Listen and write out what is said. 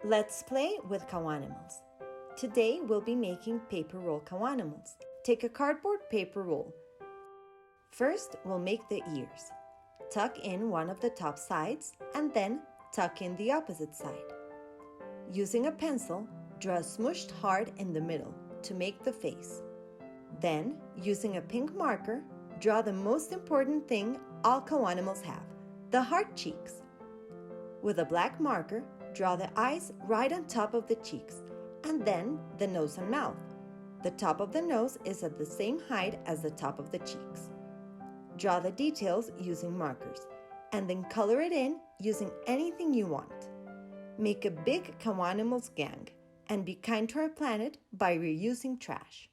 Let's play with Kawanimals. Today we'll be making paper roll Kawanimals. Take a cardboard paper roll. First, we'll make the ears. Tuck in one of the top sides and then tuck in the opposite side. Using a pencil, draw a smooshed heart in the middle to make the face. Then, using a pink marker, draw the most important thing all Kawanimals have, the heart cheeks. With a black marker, draw the eyes right on top of the cheeks, and then the nose and mouth. The top of the nose is at the same height as the top of the cheeks. Draw the details using markers, and then color it in using anything you want. Make a big Kawanimals gang, and be kind to our planet by reusing trash.